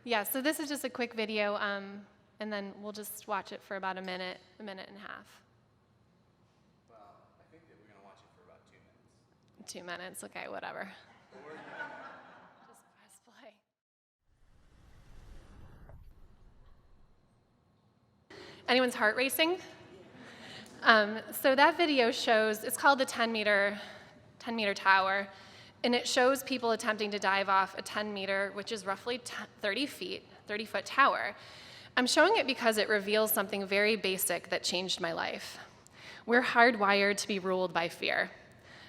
Yeah, so this is just a quick video, and then we'll just watch it for about a minute and a half. Well, I think that we're going to watch it for about 2 minutes. 2 minutes, okay, whatever. Just press play. Anyone's heart racing? So that video shows, it's called the 10-meter tower, and it shows people attempting to dive off a 10-meter, which is roughly 30-foot tower. I'm showing it because it reveals something very basic that changed my life. We're hardwired to be ruled by fear.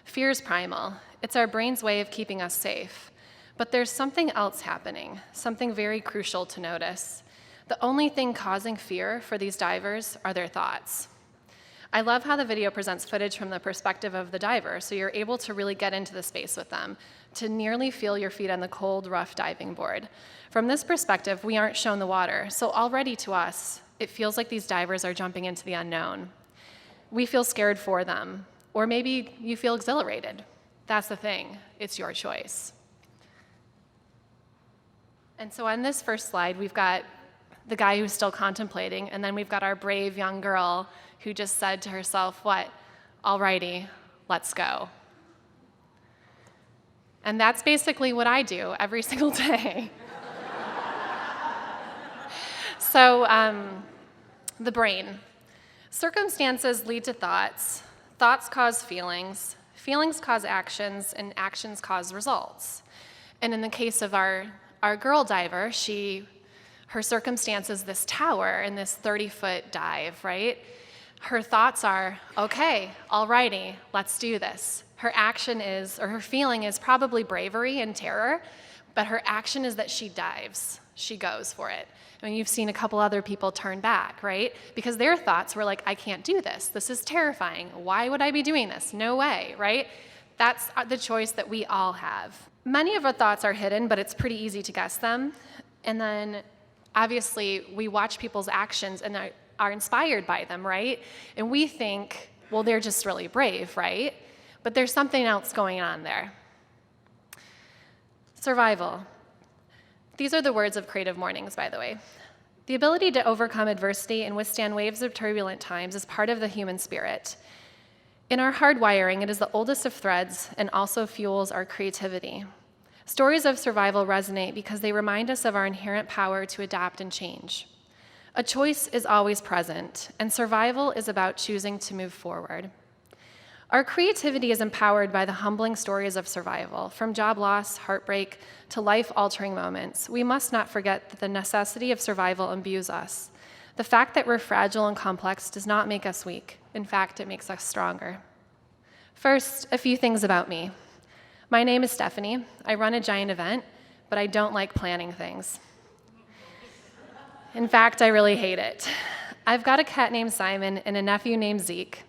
Fear is primal. It's our brain's way of keeping us safe. But there's something else happening, something very crucial to notice. The only thing causing fear for these divers are their thoughts. I love how the video presents footage from the perspective of the diver, so you're able to really get into the space with them, to nearly feel your feet on the cold, rough diving board. From this perspective, we aren't shown the water, so already to us, it feels like these divers are jumping into the unknown. We feel scared for them, or maybe you feel exhilarated. That's the thing, it's your choice. And so on this first slide, we've got the guy who's still contemplating, and then we've got our brave young girl who just said to herself, what? Alrighty, let's go. And that's basically what I do every single day. So, the brain. Circumstances lead to thoughts. Thoughts cause feelings. Feelings cause actions, and actions cause results. And in the case of our girl diver, her circumstance is this tower and this 30-foot dive, right? Her thoughts are, okay, alrighty, let's do this. Her action is, or her feeling is probably bravery and terror, but her action is that she dives. She goes for it. I mean, you've seen a couple other people turn back, right? Because their thoughts were like, I can't do this. This is terrifying. Why would I be doing this? No way, right? That's the choice that we all have. Many of our thoughts are hidden, but it's pretty easy to guess them. And then, obviously, we watch people's actions and are inspired by them, right? And we think, well, they're just really brave, right? But there's something else going on there. Survival. These are the words of CreativeMornings, by the way. The ability to overcome adversity and withstand waves of turbulent times is part of the human spirit. In our hardwiring, it is the oldest of threads and also fuels our creativity. Stories of survival resonate because they remind us of our inherent power to adapt and change. A choice is always present, and survival is about choosing to move forward. Our creativity is empowered by the humbling stories of survival, from job loss, heartbreak, to life-altering moments. We must not forget that the necessity of survival imbues us. The fact that we're fragile and complex does not make us weak. In fact, it makes us stronger. First, a few things about me. My name is Stephanie. I run a giant event, but I don't like planning things. In fact, I really hate it. I've got a cat named Simon and a nephew named Zeke.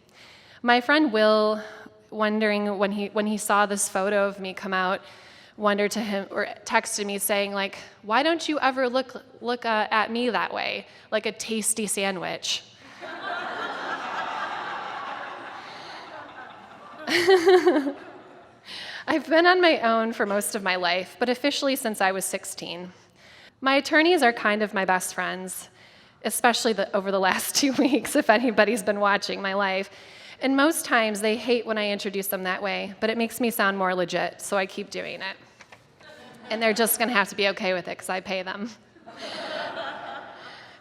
My friend Will, wondering when he saw this photo of me come out, wondered to him or texted me saying, like, why don't you ever look at me that way, like a tasty sandwich? I've been on my own for most of my life, but officially since I was 16. My attorneys are kind of my best friends, especially over the last 2 weeks, if anybody's been watching my life. And most times they hate when I introduce them that way, but it makes me sound more legit, so I keep doing it. And they're just gonna have to be okay with it, because I pay them.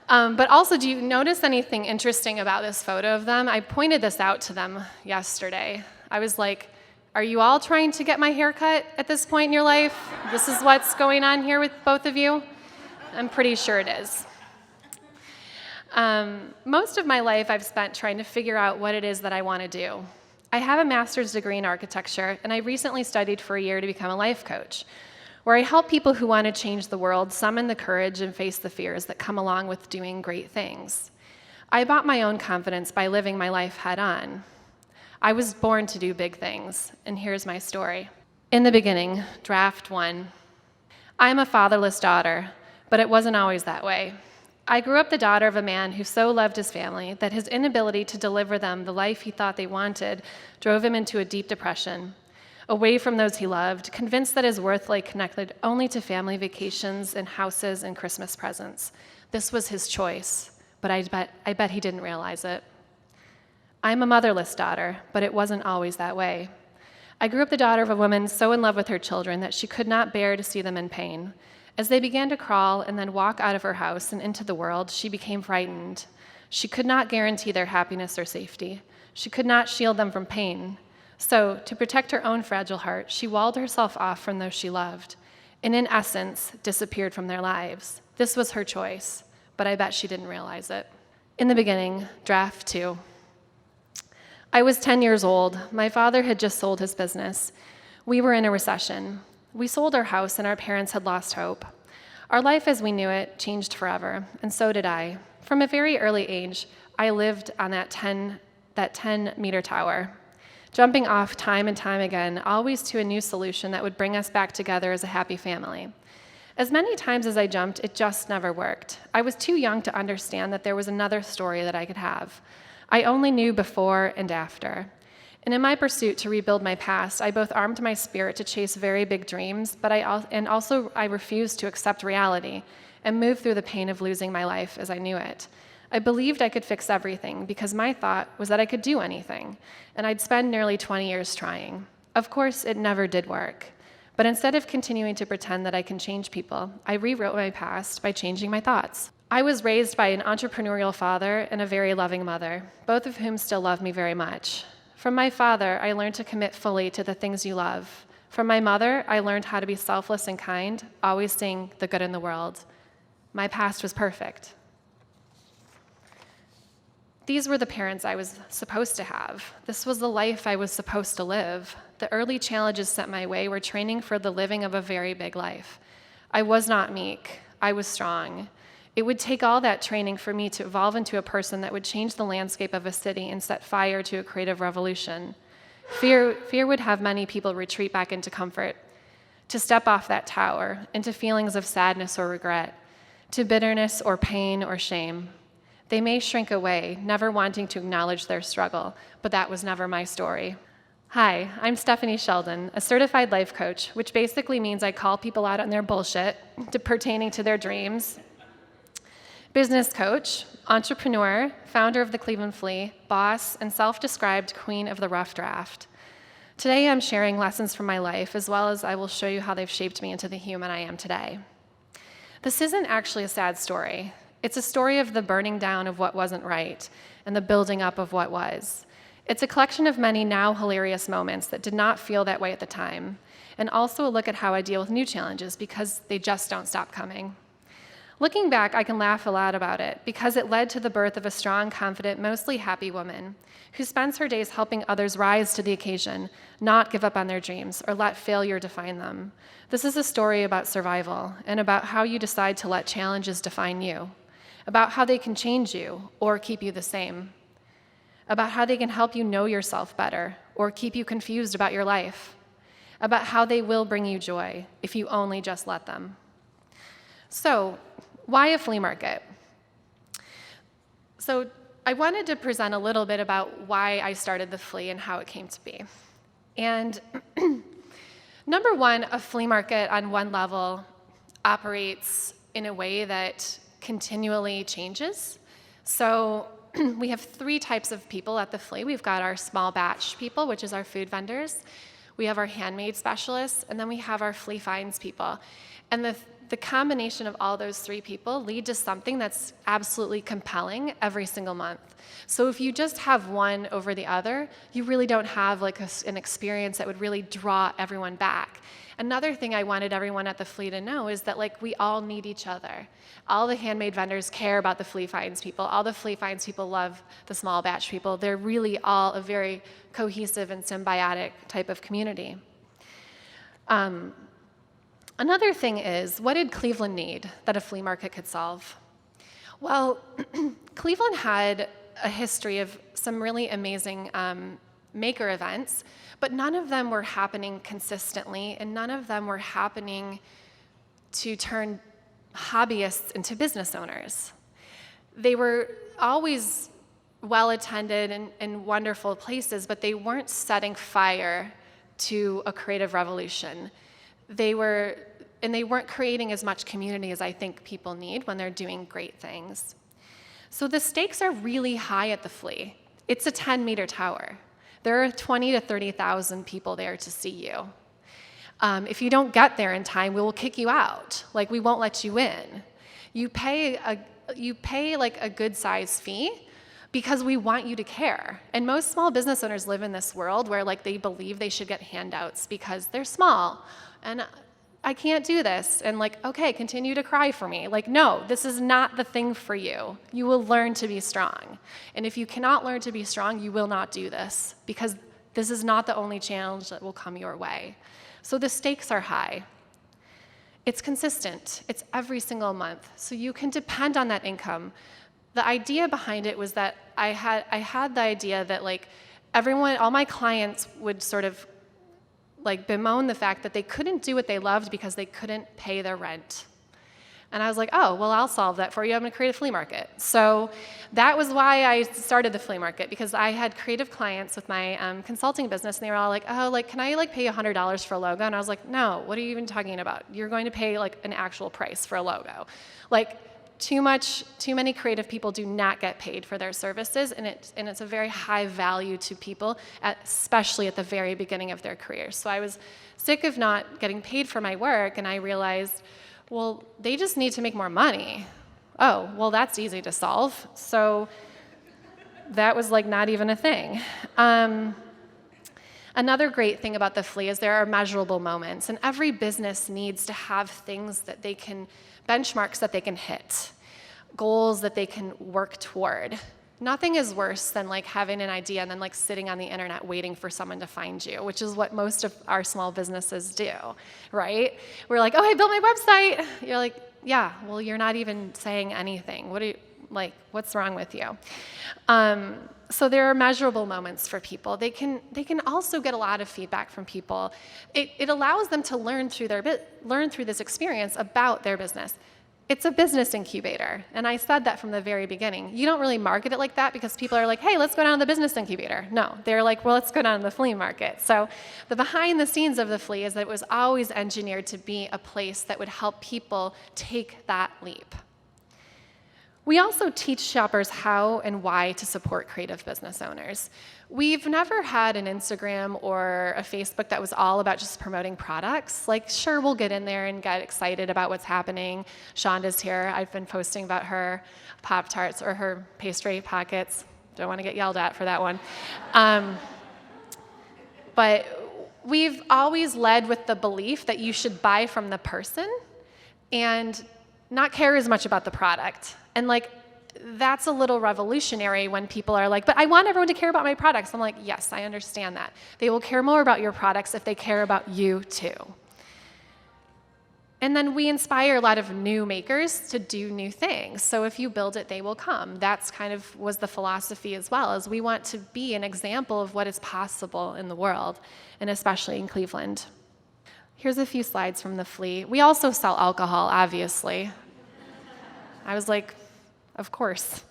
But also, do you notice anything interesting about this photo of them? I pointed this out to them yesterday. I was like, are you all trying to get my hair cut at this point in your life? This is what's going on here with both of you? I'm pretty sure it is. Most of my life I've spent trying to figure out what it is that I want to do. I have a master's degree in architecture, and I recently studied for a year to become a life coach, where I help people who want to change the world summon the courage and face the fears that come along with doing great things. I bought my own confidence by living my life head on. I was born to do big things, and here's my story. In the beginning, draft 1. I'm a fatherless daughter, but it wasn't always that way. I grew up the daughter of a man who so loved his family that his inability to deliver them the life he thought they wanted drove him into a deep depression. away from those he loved, convinced that his worth lay connected only to family vacations and houses and Christmas presents. This was his choice, but I bet he didn't realize it. I'm a motherless daughter, but it wasn't always that way. I grew up the daughter of a woman so in love with her children that she could not bear to see them in pain. As they began to crawl and then walk out of her house and into the world, she became frightened. She could not guarantee their happiness or safety. She could not shield them from pain. So, to protect her own fragile heart, she walled herself off from those she loved, and in essence, disappeared from their lives. This was her choice, but I bet she didn't realize it. In the beginning, draft 2. I was 10 years old. My father had just sold his business. We were in a recession. We sold our house, and our parents had lost hope. Our life as we knew it changed forever, and so did I. From a very early age, I lived on that 10-meter tower, jumping off time and time again, always to a new solution that would bring us back together as a happy family. As many times as I jumped, it just never worked. I was too young to understand that there was another story that I could have. I only knew before and after. And in my pursuit to rebuild my past, I both armed my spirit to chase very big dreams, but I refused to accept reality and move through the pain of losing my life as I knew it. I believed I could fix everything because my thought was that I could do anything, and I'd spend nearly 20 years trying. Of course, it never did work. But instead of continuing to pretend that I can change people, I rewrote my past by changing my thoughts. I was raised by an entrepreneurial father and a very loving mother, both of whom still love me very much. From my father, I learned to commit fully to the things you love. From my mother, I learned how to be selfless and kind, always seeing the good in the world. My past was perfect. These were the parents I was supposed to have. This was the life I was supposed to live. The early challenges sent my way were training for the living of a very big life. I was not meek. I was strong. It would take all that training for me to evolve into a person that would change the landscape of a city and set fire to a creative revolution. Fear would have many people retreat back into comfort, to step off that tower, into feelings of sadness or regret, to bitterness or pain or shame. They may shrink away, never wanting to acknowledge their struggle, but that was never my story. Hi, I'm Stephanie Sheldon, a certified life coach, which basically means I call people out on their bullshit pertaining to their dreams. Business coach, entrepreneur, founder of the Cleveland Flea, boss, and self-described queen of the rough draft. Today I'm sharing lessons from my life, as well as I will show you how they've shaped me into the human I am today. This isn't actually a sad story. It's a story of the burning down of what wasn't right and the building up of what was. It's a collection of many now hilarious moments that did not feel that way at the time, and also a look at how I deal with new challenges because they just don't stop coming. Looking back, I can laugh a lot about it because it led to the birth of a strong, confident, mostly happy woman who spends her days helping others rise to the occasion, not give up on their dreams or let failure define them. This is a story about survival and about how you decide to let challenges define you, about how they can change you or keep you the same, about how they can help you know yourself better or keep you confused about your life, about how they will bring you joy if you only just let them. So, why a flea market? So, I wanted to present a little bit about why I started the Flea and how it came to be. And number one, a flea market on one level operates in a way that continually changes. So we have 3 types of people at the Flea. We've got our small batch people, which is our food vendors. We have our handmade specialists, and then we have our flea finds people. And the combination of all those 3 people lead to something that's absolutely compelling every single month. So if you just have one over the other, you really don't have like an experience that would really draw everyone back. Another thing I wanted everyone at the Flea to know is that like we all need each other. All the handmade vendors care about the flea finds people. All the flea finds people love the small batch people. They're really all a very cohesive and symbiotic type of community. Another thing is, what did Cleveland need that a flea market could solve? Well, Cleveland had a history of some really amazing maker events, but none of them were happening consistently, and none of them were happening to turn hobbyists into business owners. They were always well-attended and wonderful places, but they weren't setting fire to a creative revolution. They weren't creating as much community as I think people need when they're doing great things. So the stakes are really high at the Flea. It's a 10-meter tower. There are 20 to 30,000 people there to see you. If you don't get there in time, we will kick you out. Like, we won't let you in. You pay like a good size fee because we want you to care. And most small business owners live in this world where like they believe they should get handouts because they're small. And I can't do this. And like, okay, continue to cry for me. Like, no, this is not the thing for you. You will learn to be strong. And if you cannot learn to be strong, you will not do this because this is not the only challenge that will come your way. So the stakes are high. It's consistent. It's every single month. So you can depend on that income. The idea behind it was that I had the idea that like all my clients would sort of like bemoan the fact that they couldn't do what they loved because they couldn't pay their rent. And I was like, oh, well, I'll solve that for you. I'm going to create a flea market. So that was why I started the flea market, because I had creative clients with my consulting business, and they were all like, oh, like, can I like pay $100 for a logo? And I was like, no, what are you even talking about? You're going to pay like an actual price for a logo. Like, too many creative people do not get paid for their services, and it's a very high value to people, especially at the very beginning of their careers. So I was sick of not getting paid for my work, and I realized, well, they just need to make more money. Oh, well, that's easy to solve. So that was like not even a thing. Another great thing about the Flea is there are measurable moments, and every business needs to have things that they can, benchmarks that they can hit, goals that they can work toward. Nothing is worse than like having an idea and then like sitting on the internet waiting for someone to find you, which is what most of our small businesses do, right? We're like, oh, I built my website. You're like, yeah, well, you're not even saying anything. What's wrong with you? So there are measurable moments for people. They can also get a lot of feedback from people. It allows them to learn through this experience about their business. It's a business incubator, and I said that from the very beginning. You don't really market it like that because people are like, hey, let's go down to the business incubator. No, they're like, well, let's go down to the flea market. So the behind the scenes of the Flea is that it was always engineered to be a place that would help people take that leap. We also teach shoppers how and why to support creative business owners. We've never had an Instagram or a Facebook that was all about just promoting products. Like, sure, we'll get in there and get excited about what's happening. Shonda's here. I've been posting about her Pop-Tarts or her pastry pockets. Don't want to get yelled at for that one. But we've always led with the belief that you should buy from the person and not care as much about the product. And like, that's a little revolutionary when people are like, but I want everyone to care about my products. I'm like, yes, I understand that. They will care more about your products if they care about you too. And then we inspire a lot of new makers to do new things. So if you build it, they will come. That's kind of was the philosophy as well, as we want to be an example of what is possible in the world, and especially in Cleveland. Here's a few slides from the Flea. We also sell alcohol, obviously. I was like, of course.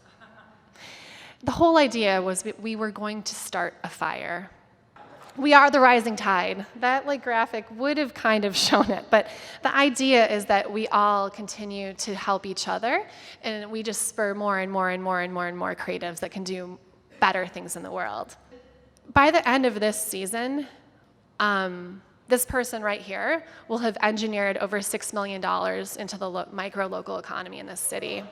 The whole idea was we were going to start a fire. We are the rising tide. That like graphic would have kind of shown it, but the idea is that we all continue to help each other, and we just spur more and more and more and more and more creatives that can do better things in the world. By the end of this season, this person right here will have engineered over $6 million into the micro-local economy in this city.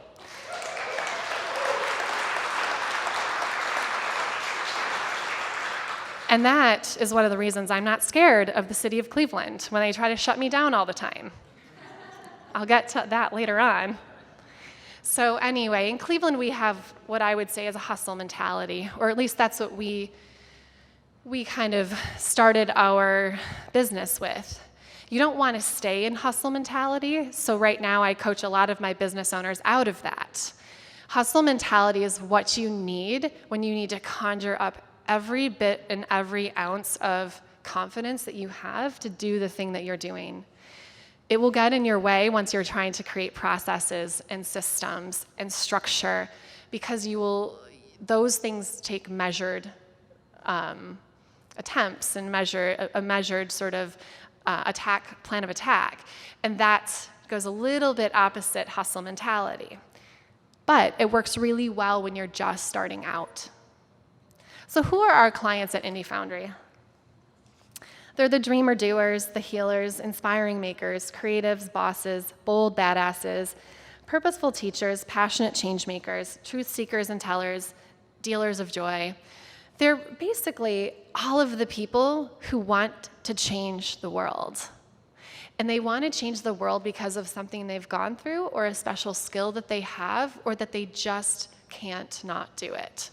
And that is one of the reasons I'm not scared of the city of Cleveland when they try to shut me down all the time. I'll get to that later on. So anyway, in Cleveland we have what I would say is a hustle mentality, or at least that's what we kind of started our business with. You don't want to stay in hustle mentality, so right now I coach a lot of my business owners out of that. Hustle mentality is what you need when you need to conjure up every bit and every ounce of confidence that you have to do the thing that you're doing. It will get in your way once you're trying to create processes and systems and structure, because those things take measured attempts and a measured sort of plan of attack. And that goes a little bit opposite hustle mentality. But it works really well when you're just starting out. So who are our clients at Indie Foundry? They're the dreamer doers, the healers, inspiring makers, creatives, bosses, bold badasses, purposeful teachers, passionate change makers, truth seekers and tellers, dealers of joy. They're basically all of the people who want to change the world. And they want to change the world because of something they've gone through or a special skill that they have or that they just can't not do it.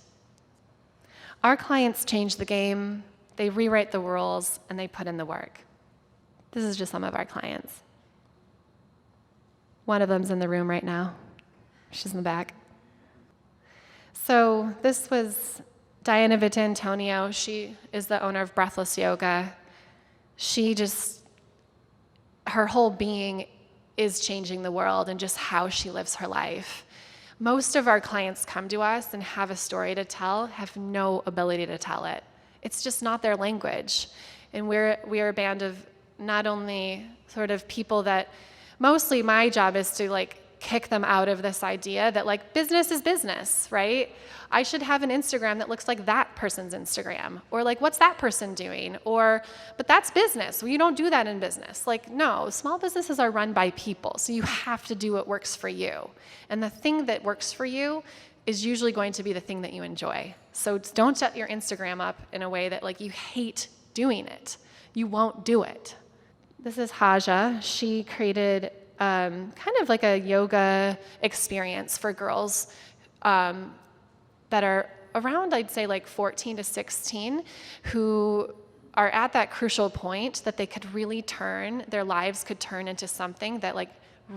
Our clients change the game, they rewrite the rules, and they put in the work. This is just some of our clients. One of them's in the room right now. She's in the back. So this was Diana Vitantonio. She is the owner of Breathless Yoga. Her whole being is changing the world and just how she lives her life. Most of our clients come to us and have a story to tell, have no ability to tell it. It's just not their language. And we are a band of not only sort of people that, mostly my job is to kick them out of this idea that business is business, right? I should have an Instagram that looks like that person's Instagram, or what's that person doing? But that's business. Well, you don't do that in business. No, small businesses are run by people, so you have to do what works for you. And the thing that works for you is usually going to be the thing that you enjoy. So don't set your Instagram up in a way that you hate doing it. You won't do it. This is Haja. She created kind of like a yoga experience for girls that are around, I'd say 14 to 16, who are at that crucial point that they could really their lives could turn into something that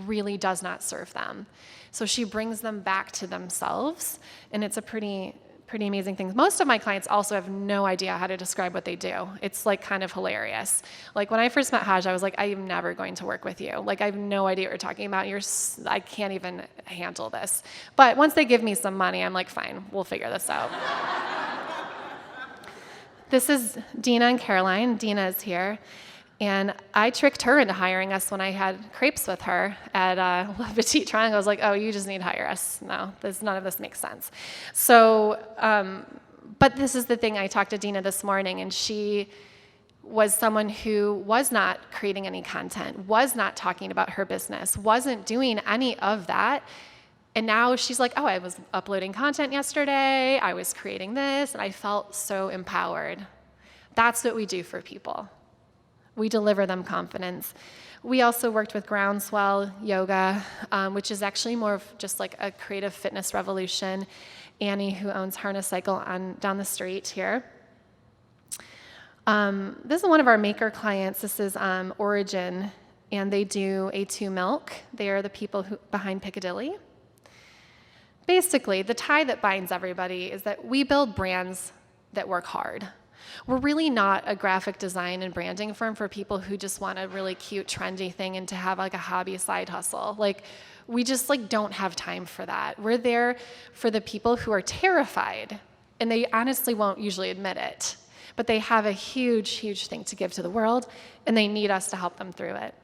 really does not serve them. So she brings them back to themselves, and it's a pretty amazing thing. Most of my clients also have no idea how to describe what they do. It's kind of hilarious. When I first met Haj, I was I am never going to work with you. I have no idea what you're talking about. I can't even handle this. But once they give me some money, I'm fine, we'll figure this out. This is Dina and Caroline. Dina is here. And I tricked her into hiring us when I had crepes with her at Le Petit Triangle. I was oh, you just need to hire us. No, none of this makes sense. So, but this is the thing. I talked to Dina this morning, and she was someone who was not creating any content, was not talking about her business, wasn't doing any of that. And now she's oh, I was uploading content yesterday. I was creating this, and I felt so empowered. That's what we do for people. We deliver them confidence. We also worked with Groundswell Yoga, which is actually more of just a creative fitness revolution. Annie, who owns Harness Cycle down the street here. This is one of our maker clients. This is Origin, and they do A2 Milk. They are the people behind Piccadilly. Basically, the tie that binds everybody is that we build brands that work hard. We're really not a graphic design and branding firm for people who just want a really cute, trendy thing and to have a hobby side hustle. We just don't have time for that. We're there for the people who are terrified, and they honestly won't usually admit it, but they have a huge, huge thing to give to the world, and they need us to help them through it.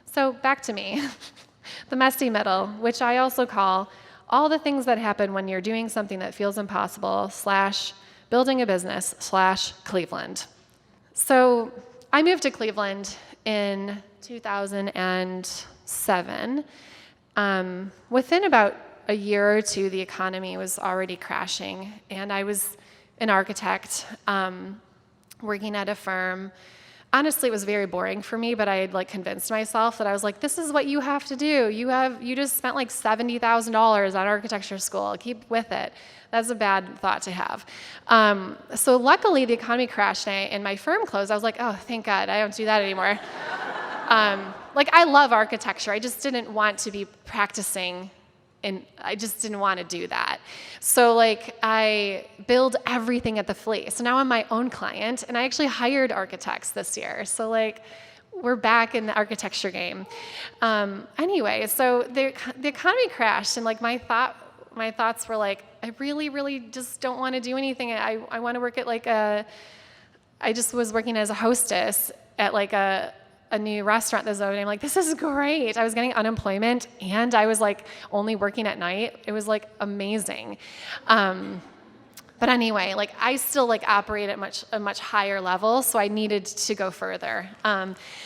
So back to me, the messy middle, which I also call all the things that happen when you're doing something that feels impossible / building a business / Cleveland. So I moved to Cleveland in 2007. Within about a year or two, the economy was already crashing, and I was an architect working at a firm. Honestly, it was very boring for me, but I had convinced myself that I was this is what you have to do. You just spent $70,000 on architecture school. Keep with it. That's a bad thought to have. So luckily, the economy crashed and my firm closed. I was oh, thank God, I don't do that anymore. I love architecture. I just didn't want to be practicing, and I just didn't want to do that. So I build everything at the flea. So now I'm my own client, and I actually hired architects this year. So we're back in the architecture game. Anyway, so the economy crashed, and my thoughts were I really, really just don't want to do anything. I want to work at I just was working as a hostess at like a new restaurant this opening. I'm like, this is great. I was getting unemployment and I was like only working at night. It was like amazing. But anyway, like I still like operate at a much higher level, so I needed to go further.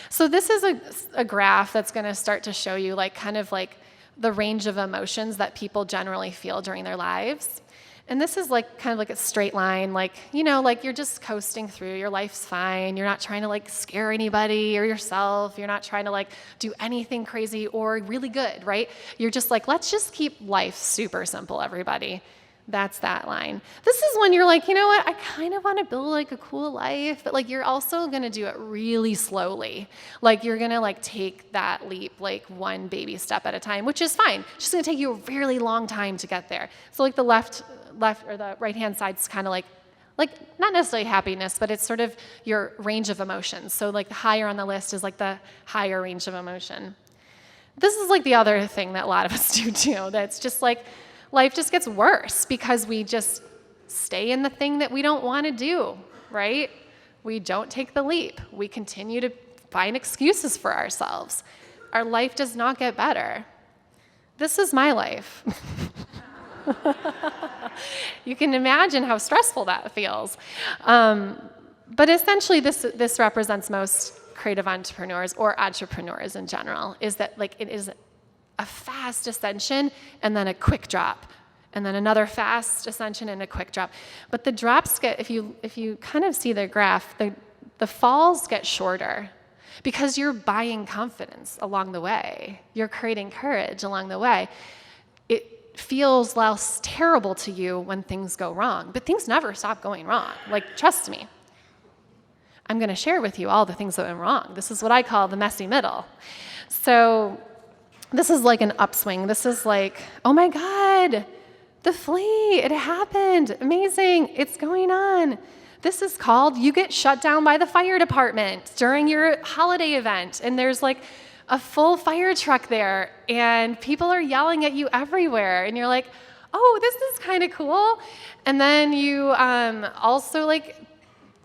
So this is a graph that's going to start to show you like kind of like the range of emotions that people generally feel during their lives. And this is like kind of like a straight line, like, you know, like you're just coasting through, your life's fine, you're not trying to like scare anybody or yourself, you're not trying to like do anything crazy or really good, right? You're just like, let's just keep life super simple, everybody. That's that line. This is when you're like, you know what, I kind of want to build like a cool life, but like you're also going to do it really slowly. Like you're going to like take that leap like one baby step at a time, which is fine. It's just going to take you a really long time to get there. So like the left or the right-hand side's kind of like not necessarily happiness, but it's sort of your range of emotions. So like the higher on the list is like the higher range of emotion. This is like the other thing that a lot of us do too. That's just like life just gets worse because we just stay in the thing that we don't want to do, right? We don't take the leap. We continue to find excuses for ourselves. Our life does not get better. This is my life. You can imagine how stressful that feels. But essentially, this represents most creative entrepreneurs or entrepreneurs in general, is that like it is a fast ascension and then a quick drop, and then another fast ascension and a quick drop. But the drops get, if you kind of see the graph, the falls get shorter because you're buying confidence along the way. You're creating courage along the way. It feels less terrible to you when things go wrong, but things never stop going wrong. Like, trust me. I'm going to share with you all the things that went wrong. This is what I call the messy middle. So this is like an upswing. This is like, oh my God, the flea, it happened. Amazing, it's going on. This is called you get shut down by the fire department during your holiday event, and there's like a full fire truck there, and people are yelling at you everywhere, and you're like, oh, this is kind of cool. And then you also like,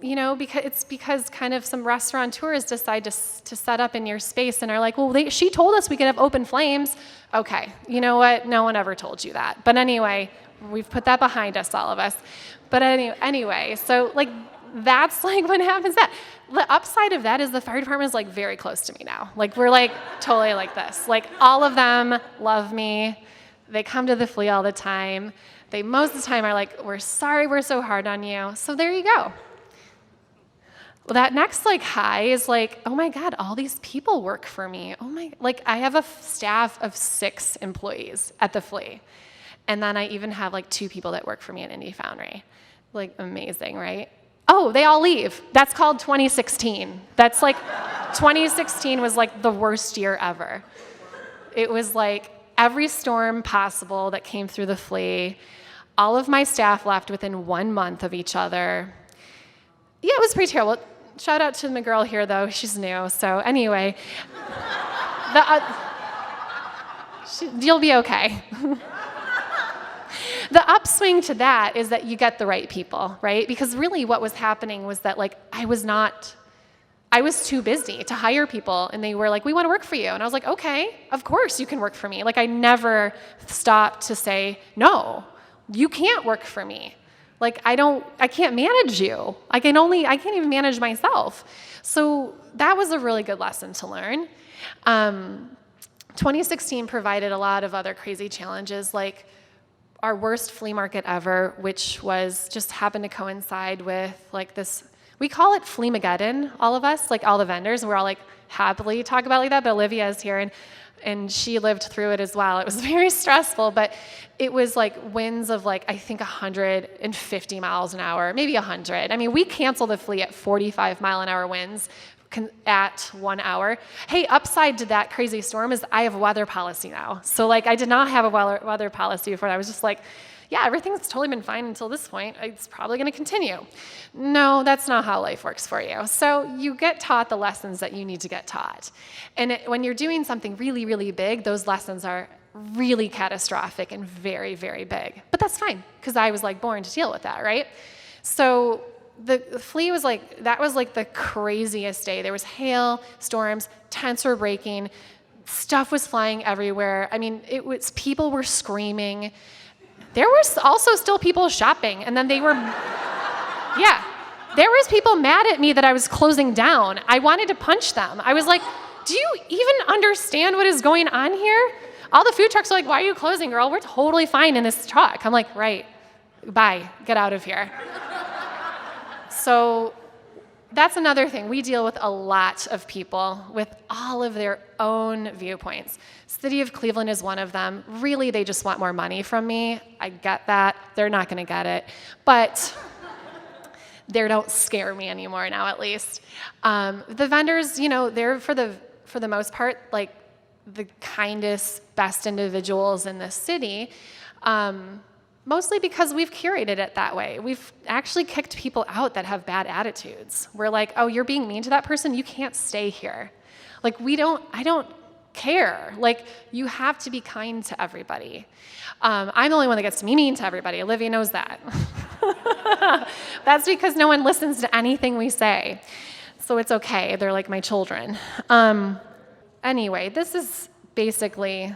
you know, because kind of some restaurateurs decide to set up in your space and are like, well, she told us we could have open flames. Okay, you know what? No one ever told you that. But anyway, we've put that behind us, all of us. But anyway, so like that's like what happens. That the upside of that is the fire department is like very close to me now. Like we're like totally like this. Like all of them love me. They come to the flea all the time. They most of the time are like, we're sorry we're so hard on you. So there you go. Well, that next like high is like, oh my God, all these people work for me. Oh my, like I have a staff of 6 employees at the flea. And then I even have like 2 people that work for me at Indie Foundry. Like amazing, right? Oh, they all leave. That's called 2016. That's like, 2016 was like the worst year ever. It was like every storm possible that came through the flea. All of my staff left within 1 month of each other. Yeah, it was pretty terrible. Shout out to my girl here, though. She's new. So anyway, you'll be okay. The upswing to that is that you get the right people, right? Because really what was happening was that like I was too busy to hire people, and they were like, we want to work for you. And I was like, okay, of course you can work for me. Like I never stopped to say, no, you can't work for me. Like I can't manage you. I can't even manage myself. So that was a really good lesson to learn. 2016 provided a lot of other crazy challenges, like our worst flea market ever, which was just happened to coincide with like this, we call it Fleamageddon, all of us, like all the vendors, and we're all like happily talk about it like that, but Olivia is here, and she lived through it as well. It was very stressful, but it was like winds of like, I think 150 miles an hour, maybe 100. I mean, we canceled the flea at 45 mile an hour winds at 1 hour. Hey, upside to that crazy storm is I have a weather policy now. So like I did not have a weather policy before. I was just like, yeah, everything's totally been fine until this point. It's probably going to continue. No, that's not how life works for you. So you get taught the lessons that you need to get taught. And when you're doing something really, really big, those lessons are really catastrophic and very, very big. But that's fine, because I was like born to deal with that, right? So the flea was like, that was like the craziest day. There was hail, storms, tents were breaking, stuff was flying everywhere. I mean, people were screaming. There was also still people shopping, and then they were, yeah. There was people mad at me that I was closing down. I wanted to punch them. I was like, do you even understand what is going on here? All the food trucks are like, why are you closing, girl? We're totally fine in this truck. I'm like, right, bye, get out of here. So that's another thing. We deal with a lot of people with all of their own viewpoints. City of Cleveland is one of them. Really, they just want more money from me. I get that. They're not going to get it. But they don't scare me anymore now, at least. The vendors, they're for the most part, like the kindest, best individuals in the city. Mostly because we've curated it that way. We've actually kicked people out that have bad attitudes. We're like, oh, you're being mean to that person? You can't stay here. Like, I don't care. Like, you have to be kind to everybody. I'm the only one that gets to be mean to everybody. Olivia knows that. That's because no one listens to anything we say. So it's okay. They're like my children. Anyway, this is basically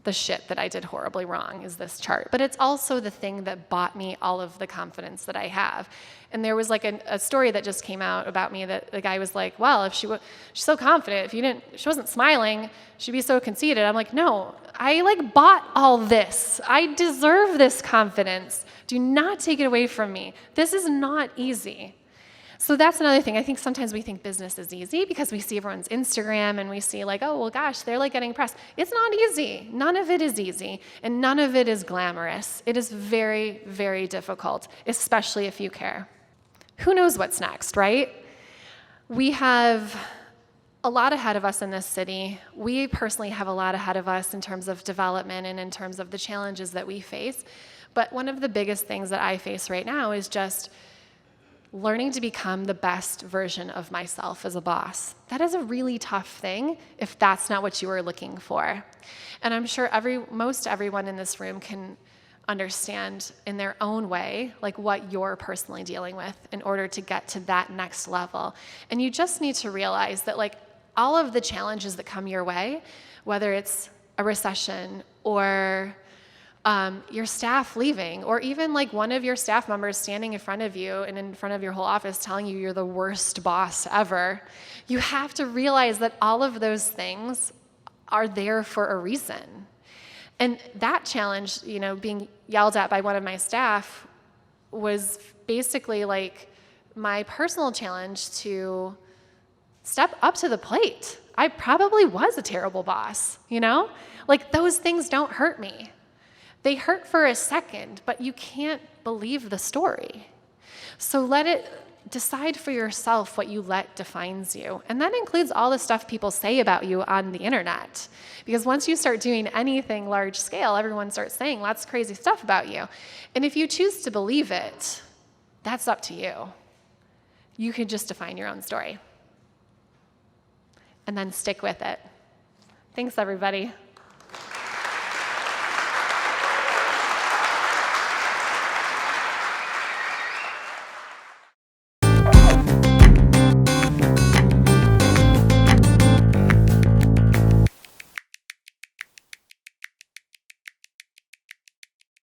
the shit that I did horribly wrong, is this chart. But it's also the thing that bought me all of the confidence that I have. And there was like a story that just came out about me that the guy was like, well, if she's so confident, she wasn't smiling, she'd be so conceited. I'm like, no, I like bought all this. I deserve this confidence. Do not take it away from me. This is not easy. So that's another thing. I think sometimes we think business is easy because we see everyone's Instagram and we see like, oh, well, gosh, they're like getting press. It's not easy. None of it is easy, and none of it is glamorous. It is very, very difficult, especially if you care. Who knows what's next, right? We have a lot ahead of us in this city. We personally have a lot ahead of us in terms of development and in terms of the challenges that we face. But one of the biggest things that I face right now is just learning to become the best version of myself as a boss. That is a really tough thing if that's not what you were looking for. And I'm sure most everyone in this room can understand in their own way like what you're personally dealing with in order to get to that next level. And you just need to realize that like all of the challenges that come your way, whether it's a recession or your staff leaving, or even like one of your staff members standing in front of you and in front of your whole office telling you you're the worst boss ever, you have to realize that all of those things are there for a reason. And that challenge, being yelled at by one of my staff was basically like my personal challenge to step up to the plate. I probably was a terrible boss, Like those things don't hurt me. They hurt for a second, but you can't believe the story. So decide for yourself what you let defines you. And that includes all the stuff people say about you on the internet. Because once you start doing anything large scale, everyone starts saying lots of crazy stuff about you. And if you choose to believe it, that's up to you. You can just define your own story. And then stick with it. Thanks, everybody.